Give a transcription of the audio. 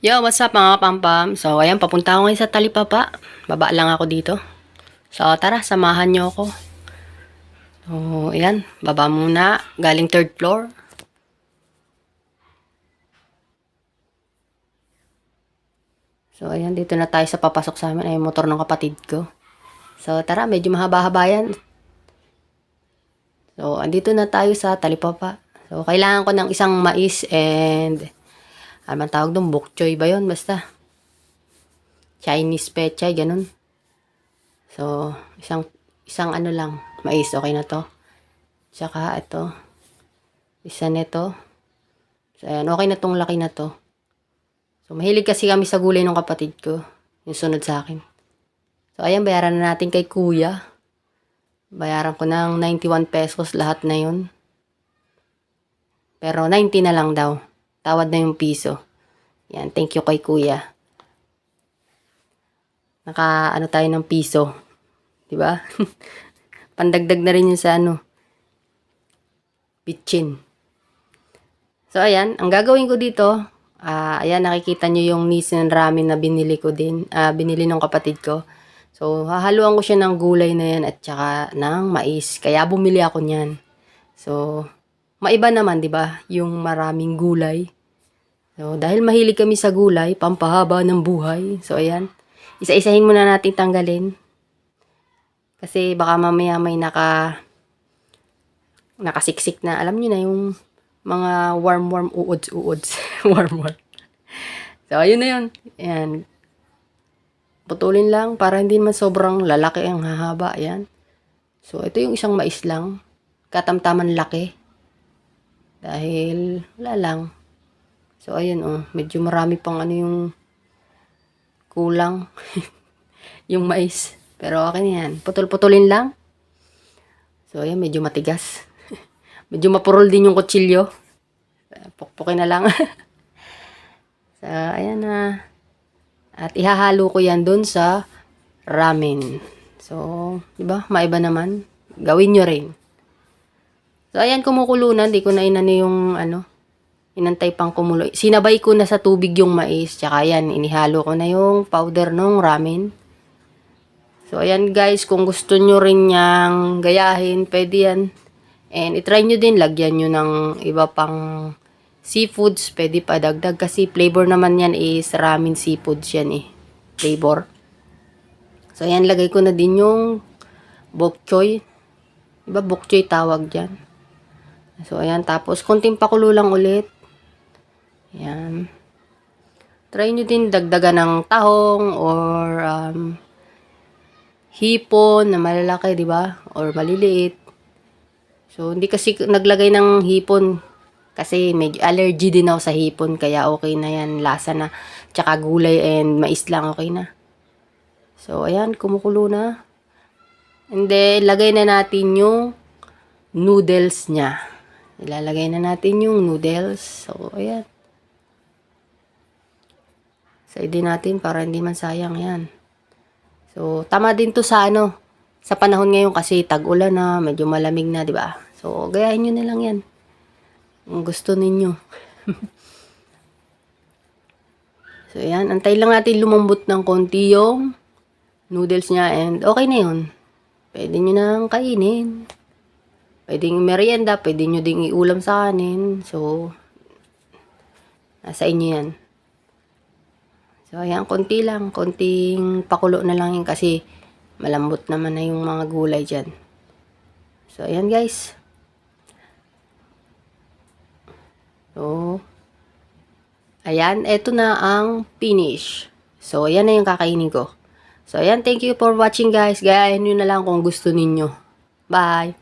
Yo, what's up mga pampam? So, ayan, papunta ako ngayon sa Talipapa. Baba lang ako dito. So, tara, samahan nyo ako. So, ayan, baba muna. Galing third floor. So, ayan, dito na tayo sa papasok sa amin. Ay, motor ng kapatid ko. So, tara, medyo mahaba-haba yan. So, andito na tayo sa Talipapa. So, kailangan ko ng isang mais and ano man tawag doon? Bok choy ba yun? Basta. Chinese pechay, ganun. So, isang ano lang, mais, okay na to. Tsaka ito, isa nito. So, ayan, okay na tong laki na to. So, mahilig kasi kami sa gulay ng kapatid ko. Yung sunod sa akin. So, ayan, bayaran na natin kay kuya. Bayaran ko ng 91 pesos lahat na yun. Pero 90 na lang daw. Tawad na yung piso. Yan, thank you kay kuya. Ano tayo ng piso. Diba? Pandagdag na rin yun sa bitchin. So, ayan. Ang gagawin ko dito, ayan, nakikita nyo yung Nissin ramen na binili ko din. Binili ng kapatid ko. So, hahaluan ko siya ng gulay na yan at saka ng mais. Kaya bumili ako niyan. So, maiba naman, di ba? Yung maraming gulay. So, dahil mahilig kami sa gulay, pampahaba ng buhay. So, ayan. Isa-isahin muna natin tanggalin. Kasi baka mamaya may nakasiksik na. Alam niyo na yung mga warm uuds. warm. So, ayun na yun. Ayan. Putulin lang para hindi man sobrang lalaki ang hahaba. Ayan. So, ito yung isang mais lang. Katamtaman laki. Dahil, wala lang. So, ayun medyo marami pang yung kulang. Yung mais. Pero okay na yan. Putulin lang. So, ayan, medyo matigas. Medyo mapurol din yung kutsilyo. Pukpukin na lang. So, ayan na. At ihahalo ko yan dun sa ramen. So, diba? Maiba naman. Gawin nyo rin. So, ayan, kumukulo na. Hindi ko na inano yung inantay pang kumulo. Sinabay ko na sa tubig yung mais. Tsaka ayan, inihalo ko na yung powder ng ramen. So, ayan guys, kung gusto nyo rin niyang gayahin, pwede yan. And itry nyo din, lagyan nyo ng iba pang seafoods. Pwede pa dagdag kasi flavor naman yan is ramen seafoods yan flavor. So, ayan, lagay ko na din yung bok choy. Diba bok choy tawag dyan? So, ayan, tapos konting pakulo lang ulit. Ayan. Try nyo din dagdagan ng tahong or hipon na malalaki, di ba? Or maliliit. So, hindi kasi naglagay ng hipon. Kasi medyo allergy din ako sa hipon. Kaya okay na yan. Lasa na. Tsaka gulay and mais lang okay na. So, ayan. Kumukulo na. And then, lagay na natin yung noodles niya. Ilalagay na natin yung noodles. So, ayan. Side natin para hindi man sayang yan. So, tama din to sa sa panahon ngayon kasi tag-ulan na, medyo malamig na, di ba? So, gayahin nyo na lang yan. Kung gusto ninyo. So, ayan. Antay lang natin lumambot ng konti yung noodles niya and okay na yun. Pwede nyo nang kainin. Pwedeng merienda, pwede nyo ding iulam sa kanin. So, nasa inyo yan. So, ayan, konti lang. Konting pakulo na lang yun kasi malambot naman na yung mga gulay dyan. So, ayan guys. So, ayan, eto na ang finish. So, ayan na yung kakainin ko. So, ayan, thank you for watching guys. Gayahin nyo na lang kung gusto ninyo. Bye!